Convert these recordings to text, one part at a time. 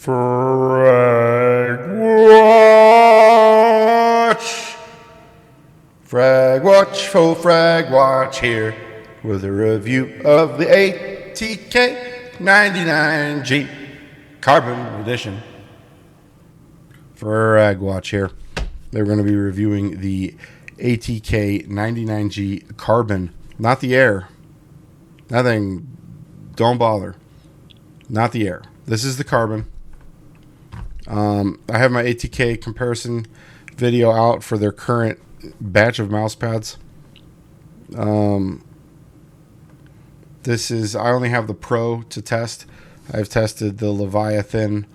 FragWatch! FragWatch, full FragWatch here with a review of the ATK 99G Carbon Edition. FragWatch here. They're going to be reviewing the ATK 99G Carbon, not the Air. Nothing, don't bother. Not the Air. This is the Carbon. I have my ATK comparison video out for their current batch of mouse pads. This is, I only have the Pro to test. I've tested the Leviathan,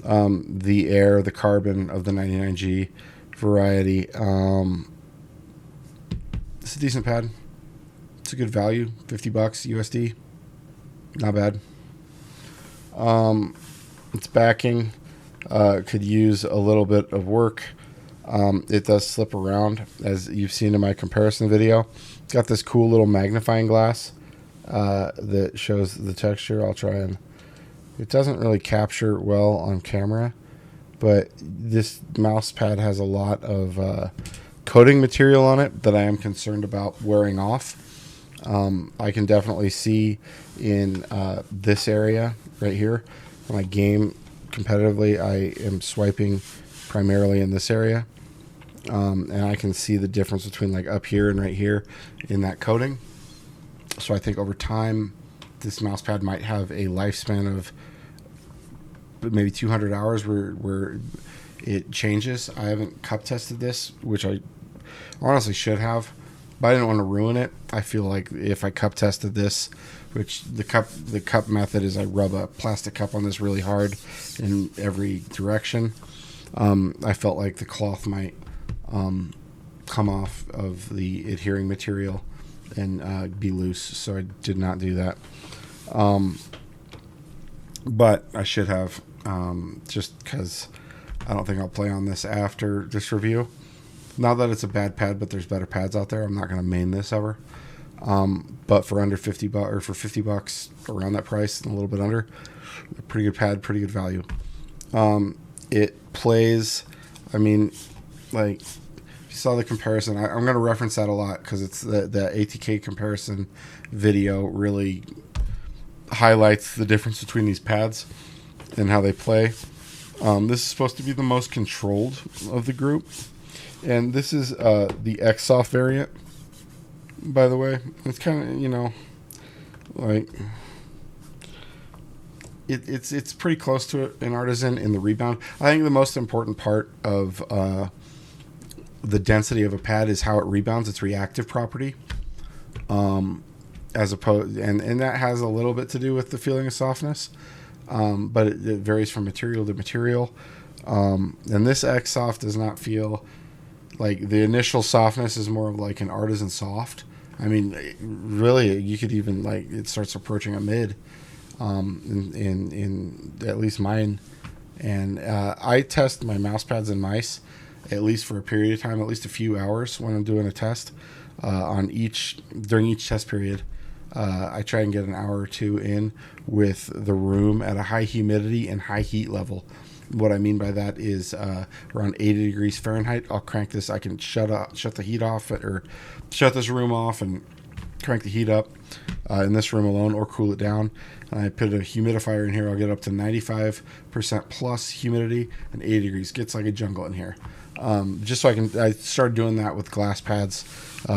the Air, the Carbon of the 99G variety. It's a decent pad. It's a good value, $50 USD. Not bad. Its backing could use a little bit of work. It does slip around, as you've seen in my comparison video. It's got this cool little magnifying glass that shows the texture. I'll try and... It doesn't really capture well on camera, but this mouse pad has a lot of coating material on it that I am concerned about wearing off. I can definitely see in this area right here. When I game competitively, I am swiping primarily in this area. And I can see the difference between like up here and right here in that coating. So I think over time, this mouse pad might have a lifespan of maybe 200 hours where it changes. I haven't cup tested this, which I honestly should have, but I didn't want to ruin it. I feel like if I cup tested this, which the cup method is I rub a plastic cup on this really hard in every direction. I felt like the cloth might come off of the adhering material and be loose, so I did not do that. But I should have, just because I don't think I'll play on this after this review. Not that it's a bad pad, but there's better pads out there. I'm not going to main this ever. But for under $50 or for $50 around that price and a little bit under, a pretty good pad, pretty good value. It plays, I mean, like, if you saw the comparison, I'm going to reference that a lot because it's the ATK comparison video really highlights the difference between these pads and how they play. This is supposed to be the most controlled of the group. And this is the XSoft variant, by the way. It's kind of, you know, like, it's pretty close to it in Artisan in the rebound. I think the most important part of the density of a pad is how it rebounds, its reactive property. As opposed, and that has a little bit to do with the feeling of softness. But it varies from material to material. And this XSoft does not feel like the initial softness is more of like an Artisan soft. I mean, really, you could even like it starts approaching a mid, in at least mine. And I test my mouse pads and mice at least for a period of time, at least a few hours when I'm doing a test during each test period. I try and get an hour or two in with the room at a high humidity and high heat level. What I mean by that is around 80 degrees Fahrenheit. I'll crank this. I can shut the heat off, or shut this room off and crank the heat up in this room alone, or cool it down. And I put a humidifier in here. I'll get up to 95% plus humidity and 80 degrees. Gets like a jungle in here. Just so I started doing that with glass pads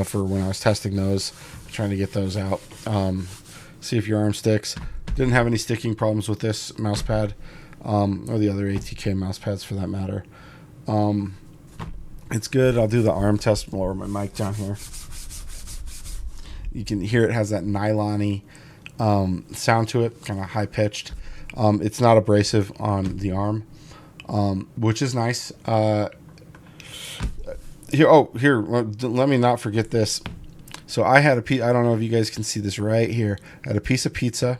for when I was testing those, trying to get those out. See if your arm sticks. Didn't have any sticking problems with this mouse pad. Or the other ATK mouse pads for that matter. It's good. I'll do the arm test. Lower my mic down here. You can hear it has that nylon-y sound to it, kind of high pitched. It's not abrasive on the arm, which is nice. Here, let me not forget this. So I had a piece. I don't know if you guys can see this right here. I had a piece of pizza.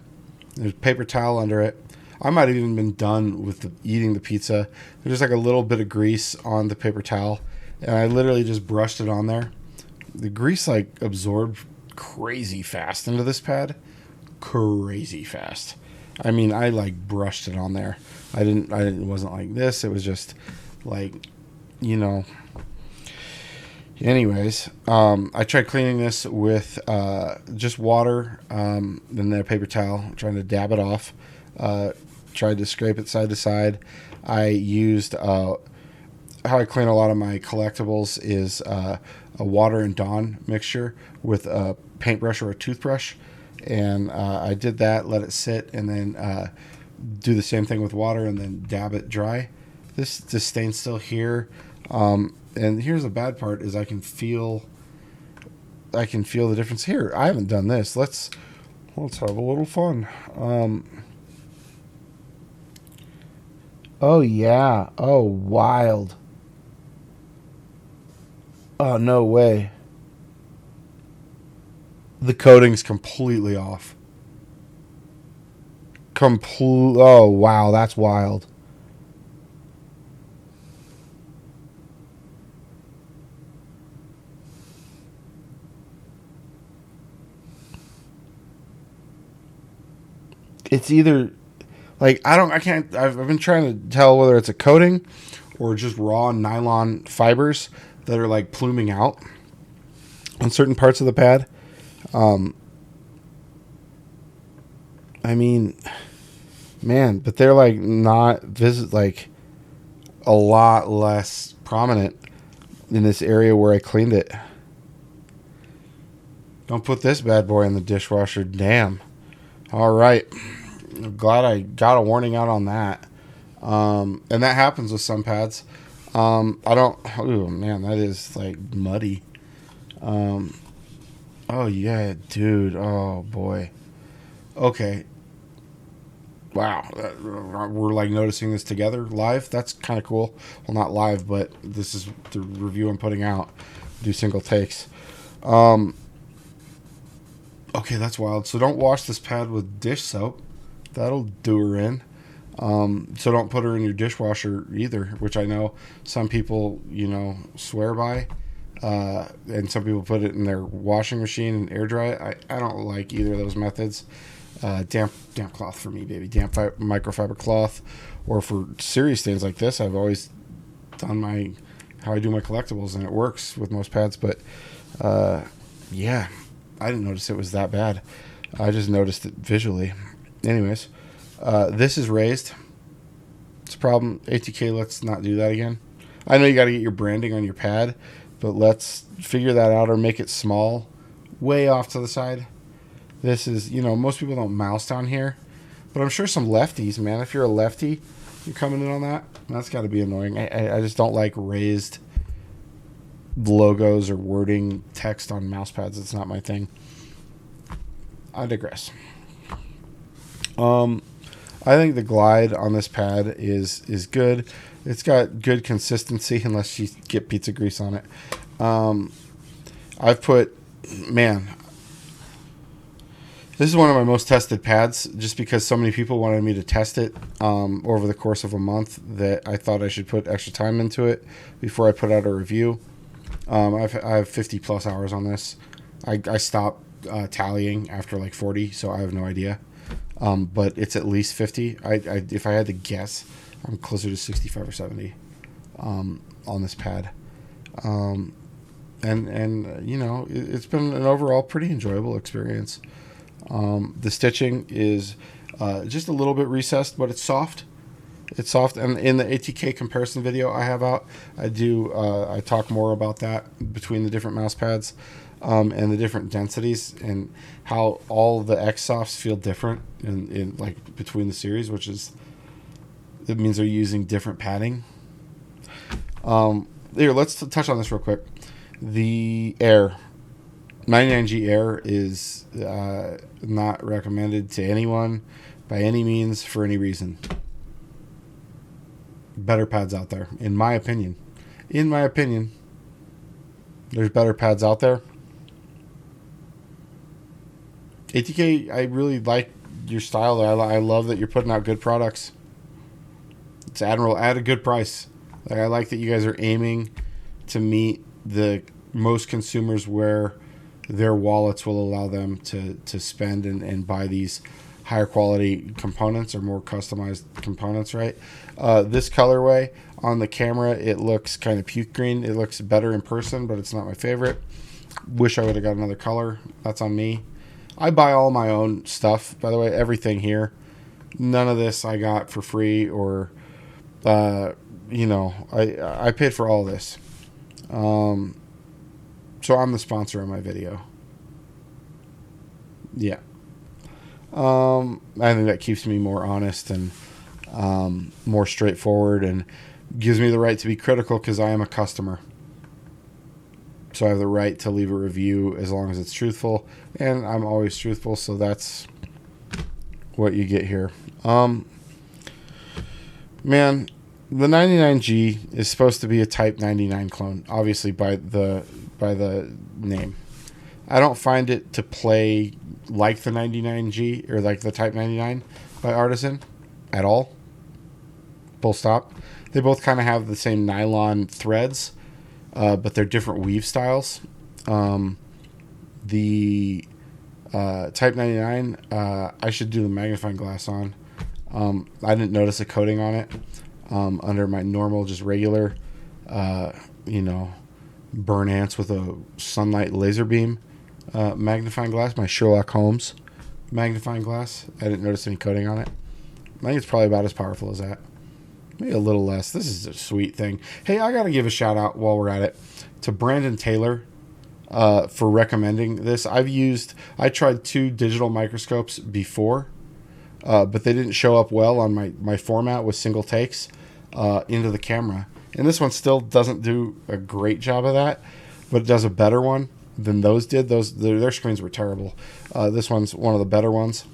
There's a paper towel under it. I might have even been done with eating the pizza. There's like a little bit of grease on the paper towel, and I literally just brushed it on there. The grease like absorbed crazy fast into this pad. Crazy fast. I mean, I like brushed it on there. It wasn't like this. It was just like, you know. Anyways, I tried cleaning this with just water and then a paper towel, trying to dab it off. Tried to scrape it side to side. I used how I clean a lot of my collectibles is a water and Dawn mixture with a paintbrush or a toothbrush, and I did that, let it sit, and then do the same thing with water, and then dab it dry. This stain's still here. And here's the bad part is I can feel the difference here. I haven't done this. Let's have a little fun. Oh yeah. Oh, wild. Oh, no way. The coating's completely off. Oh, wow, that's wild. It's either like I've been trying to tell whether it's a coating or just raw nylon fibers that are like pluming out on certain parts of the pad. I mean, man, but they're like not like a lot less prominent in this area where I cleaned it. Don't put this bad boy in the dishwasher. Damn. All right. I'm glad I got a warning out on that. And that happens with some pads. I don't. Oh man, that is like muddy. Oh yeah, dude. Oh boy. Okay. Wow. We're like noticing this together live. That's kind of cool. Well, not live, but this is the review I'm putting out. Do single takes. Okay, that's wild. So don't wash this pad with dish soap. That'll do her in. So don't put her in your dishwasher either, which I know some people, swear by. And some people put it in their washing machine and air dry it. I don't like either of those methods. Damp cloth for me, baby. Damp microfiber cloth. Or for serious things like this, I've always done how I do my collectibles, and it works with most pads. But yeah, I didn't notice it was that bad. I just noticed it visually. Anyways, this is raised. It's a problem. ATK, let's not do that again. I know you got to get your branding on your pad, but let's figure that out or make it small, way off to the side. This is, most people don't mouse down here, but I'm sure some lefties, man, if you're a lefty, you're coming in on that. That's got to be annoying. I just don't like raised logos or wording text on mouse pads. It's not my thing. I digress. I think the glide on this pad is good. It's got good consistency unless you get pizza grease on it. I've put, man, this is one of my most tested pads just because so many people wanted me to test it over the course of a month that I thought I should put extra time into it before I put out a review. I have 50 plus hours on this. I stopped tallying after like 40, so I have no idea. But it's at least 50. If I had to guess, I'm closer to 65 or 70 on this pad. It's been an overall pretty enjoyable experience. The stitching is just a little bit recessed, but it's soft. It's soft, and in the ATK comparison video I have out, I talk more about that between the different mouse pads and the different densities and how all the XSofts feel different in like between the series, it means they're using different padding. Here, let's touch on this real quick. The Air 99G Air is not recommended to anyone by any means for any reason. Better pads out there, in my opinion. There's better pads out there. ATK, I really like your style. I love that you're putting out good products. It's admirable at a good price. I like that you guys are aiming to meet the most consumers where their wallets will allow them to spend and buy these higher quality components or more customized components, right? This colorway on the camera, it looks kind of puke green. It looks better in person, but it's not my favorite. Wish I would have got another color. That's on me. I buy all my own stuff, by the way, everything here. None of this I got for free or, you know, I paid for all this. So I'm the sponsor of my video. Yeah. I think that keeps me more honest and more straightforward and gives me the right to be critical because I am a customer. So I have the right to leave a review as long as it's truthful, and I'm always truthful, so that's what you get here. Man, the 99G is supposed to be a Type 99 clone, obviously by the name. I don't find it to play like the 99G or like the Type 99 by Artisan at all. Full stop. They both kind of have the same nylon threads, but they're different weave styles. The Type 99, I should do the magnifying glass on. I didn't notice a coating on it under my normal, just regular, you know, burn ants with a sunlight laser beam magnifying glass, my Sherlock Holmes magnifying glass. I didn't notice any coating on it. I think it's probably about as powerful as that. Maybe a little less. This is a sweet thing. Hey, I got to give a shout out while we're at it to Brandon Taylor for recommending this. I tried 2 digital microscopes before, but they didn't show up well on my format with single takes into the camera. And this one still doesn't do a great job of that, but it does a better one than those did. Their screens were terrible. This one's one of the better ones.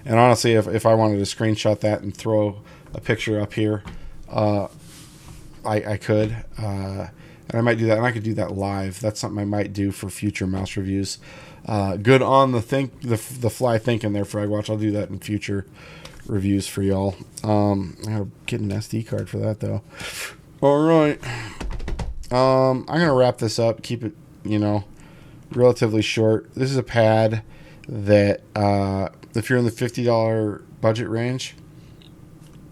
And honestly, if I wanted to screenshot that and throw a picture up here, I could. And I might do that. And I could do that live. That's something I might do for future mouse reviews. Good on the fly thinking there, FragWatch. I'll do that in future reviews for y'all. I gotta get an SD card for that though. All right. I'm gonna wrap this up. Keep it, you know, relatively short. This is a pad that if you're in the $50 budget range,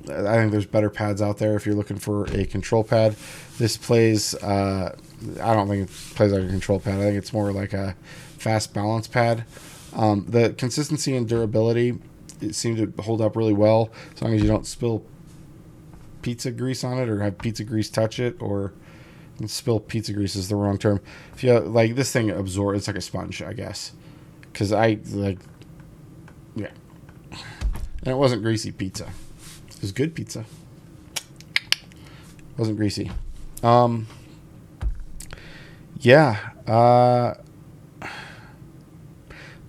I think there's better pads out there if you're looking for a control pad. This plays, I don't think it plays like a control pad. I think it's more like a fast balance pad. The consistency and durability, it seemed to hold up really well as long as you don't spill pizza grease on it or have pizza grease touch it, or spill pizza grease is the wrong term. If you like, this thing absorbs, it's like a sponge, I guess. Because yeah. And it wasn't greasy pizza. It was good pizza. It wasn't greasy. Yeah.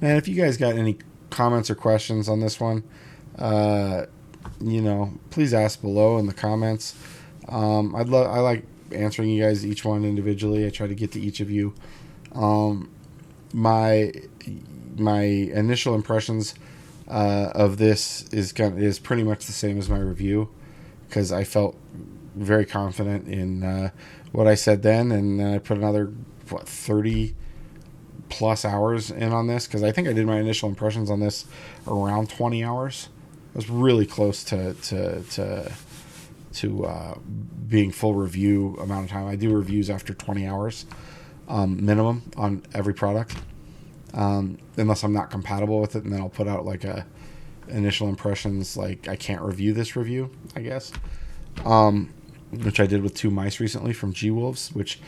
Man, if you guys got any comments or questions on this one, you know, please ask below in the comments. I like answering you guys each one individually. I try to get to each of you. My initial impressions of this is pretty much the same as my review, because I felt very confident in what I said then, and then I put another 30 plus hours in on this, because I think I did my initial impressions on this around 20 hours. I was really close to being full review amount of time. I do reviews after 20 hours minimum on every product, unless I'm not compatible with it, and then I'll put out like a initial impressions, like I can't review this review, I guess, which I did with 2 mice recently from G-Wolves, which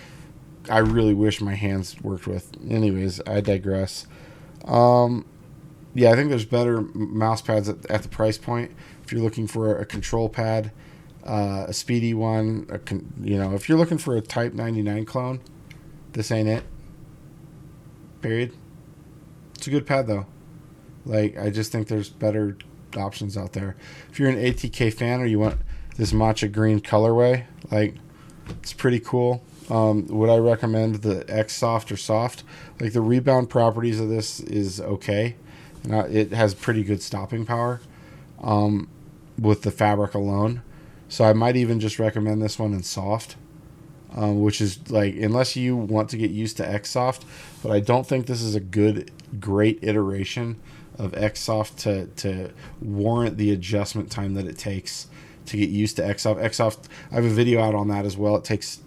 I really wish my hands worked with. Anyways, I digress. Yeah, I think there's better mouse pads at the price point. If you're looking for a control pad, a speedy one, you know, if you're looking for a Type 99 clone, this ain't it. Period. It's a good pad though. Like, I just think there's better options out there. If you're an ATK fan or you want this matcha green colorway, like, it's pretty cool. Would I recommend the XSoft or soft? Like, the rebound properties of this is okay. It has pretty good stopping power with the fabric alone. So I might even just recommend this one in soft, which is like, unless you want to get used to XSoft, but I don't think this is a great iteration of XSoft to warrant the adjustment time that it takes to get used to XSoft. XSoft, I have a video out on that as well. It takes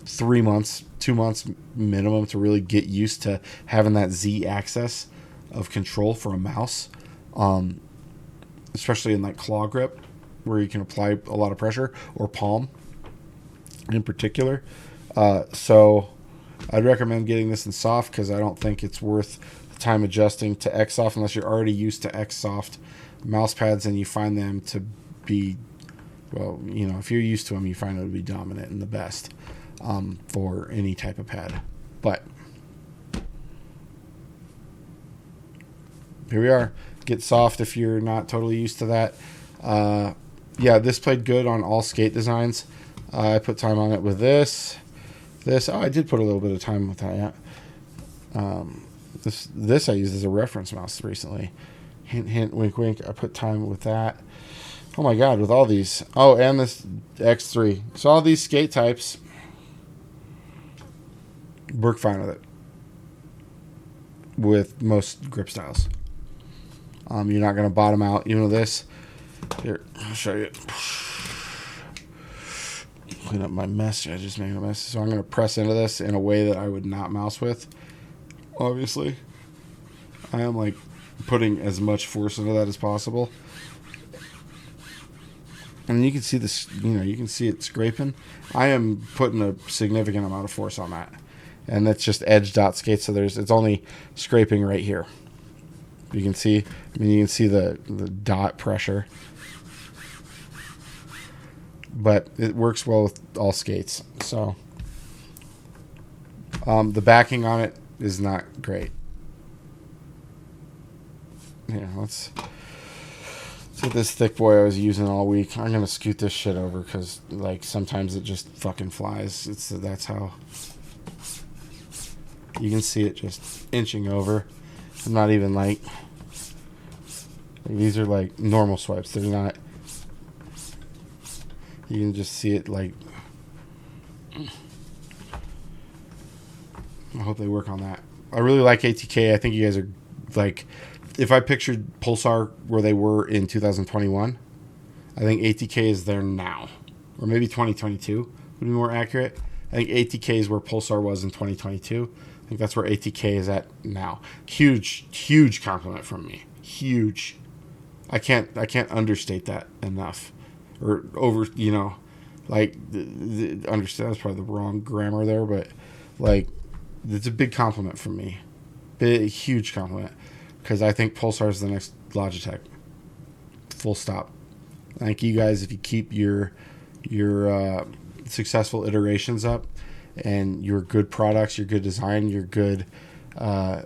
3 months, 2 months minimum to really get used to having that Z axis of control for a mouse, especially in like claw grip, where you can apply a lot of pressure, or palm in particular. So I'd recommend getting this in soft, because I don't think it's worth the time adjusting to XSoft unless you're already used to XSoft mouse pads and you find them to be, well, you know, if you're used to them, you find them to be dominant and the best for any type of pad. But here we are. Get soft if you're not totally used to that. Yeah, this played good on all skate designs. I put time on it with this. Oh, I did put a little bit of time with that. Yeah. This I used as a reference mouse recently. Hint, hint, wink, wink. I put time with that. Oh my God, with all these. Oh, and this X3. So all these skate types work fine with it. With most grip styles. You're not going to bottom out. You know this. Here, I'll show you. Clean up my mess. I just made a mess. So I'm going to press into this in a way that I would not mouse with. Obviously, I am like putting as much force into that as possible. And you can see this, you know, you can see it scraping. I am putting a significant amount of force on that. And that's just edge dot skate, so it's only scraping right here. You can see, I mean, you can see the dot pressure. But it works well with all skates. So the backing on it is not great. Yeah, let's see this thick boy I was using all week. I'm gonna scoot this shit over because like sometimes it just fucking flies. That's how you can see it just inching over. I'm not even like these are like normal swipes. They're not. You can just see it like. I hope they work on that. I really like ATK. I think you guys are like, if I pictured Pulsar where they were in 2021, I think ATK is there now, or maybe 2022 would be more accurate. I think ATK is where Pulsar was in 2022. I think that's where ATK is at now. Huge compliment from me. Huge. I can't understate that enough, or over. You know, like understand. That's probably the wrong grammar there, but like. It's a big compliment from me. Huge compliment. Because I think Pulsar is the next Logitech. Full stop. Thank you guys if you keep your successful iterations up and your good products, your good design, your good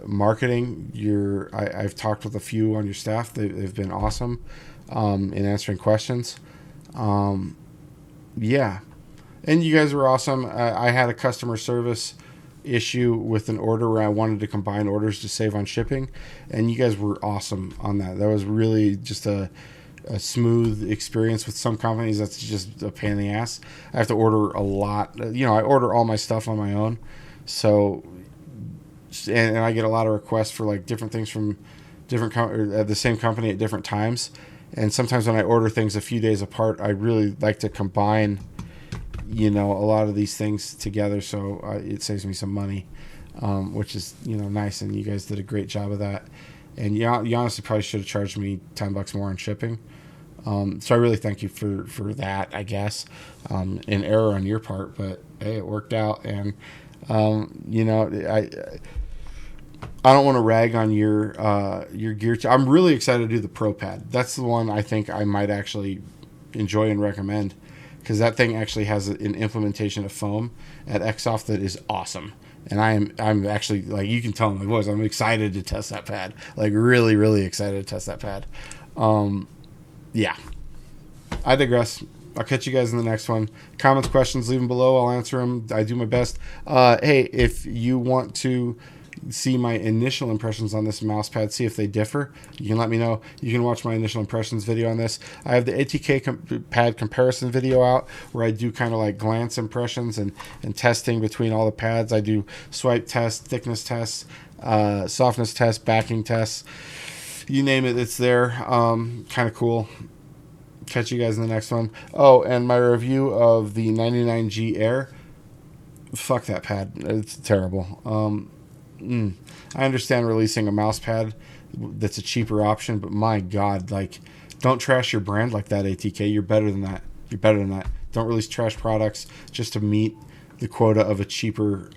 marketing. I've talked with a few on your staff. They've been awesome in answering questions. Yeah. And you guys were awesome. I had a customer service issue with an order where I wanted to combine orders to save on shipping, and you guys were awesome on that. That was really just a smooth experience. With some companies that's just a pain in the ass. I have to order a lot. You know, I order all my stuff on my own, so and I get a lot of requests for like different things from different the same company at different times. And sometimes when I order things a few days apart, I really like to combine, you know, a lot of these things together, so it saves me some money, which is, you know, nice. And you guys did a great job of that. And you honestly probably should have charged me $10 more on shipping. So I really thank you for that. I guess an error on your part, but hey, it worked out. And you know, I don't want to rag on your gear. I'm really excited to do the Pro Pad. That's the one I think I might actually enjoy and recommend. Because that thing actually has an implementation of foam at XSoft that is awesome, and I'm actually, like, you can tell in my voice, I'm excited to test that pad, like really really excited to test that pad. Yeah, I digress. I'll catch you guys in the next one. Comments, questions, leave them below. I'll answer them. I do my best. Hey, if you want to see my initial impressions on this mouse pad, see if they differ, you can let me know. You can watch my initial impressions video on this. I have the ATK pad comparison video out where I do kind of like glance impressions and testing between all the pads. I do swipe tests, thickness tests, softness tests, backing tests. You name it, it's there. Kind of cool. Catch you guys in the next one. Oh, and my review of the 99G Air. Fuck that pad. It's terrible. I understand releasing a mouse pad that's a cheaper option, but my God, like, don't trash your brand like that, ATK. You're better than that. You're better than that. Don't release trash products just to meet the quota of a cheaper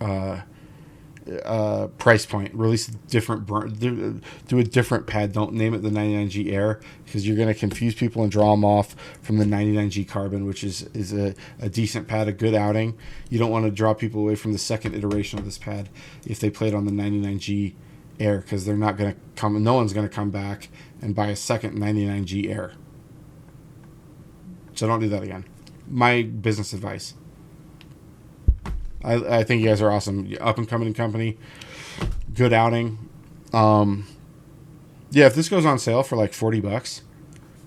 price point. Release a different do a different pad. Don't name it the 99G Air, because you're going to confuse people and draw them off from the 99G Carbon, which is a decent pad, a good outing. You don't want to draw people away from the second iteration of this pad if they played on the 99G Air, because they're not going to come. No one's going to come back and buy a second 99G Air. So don't do that again. My business advice. I think you guys are awesome. Up and coming company. Good outing. Yeah, if this goes on sale for like $40,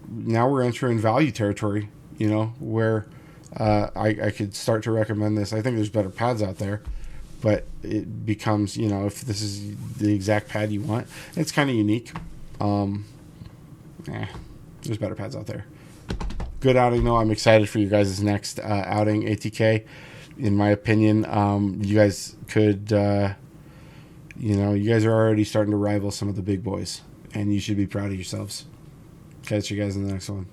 now we're entering value territory, you know, where I could start to recommend this. I think there's better pads out there, but it becomes, you know, if this is the exact pad you want, it's kind of unique. There's better pads out there. Good outing, though. I'm excited for you guys' next outing, ATK. In my opinion, you guys could, you guys are already starting to rival some of the big boys, and you should be proud of yourselves. Catch you guys in the next one.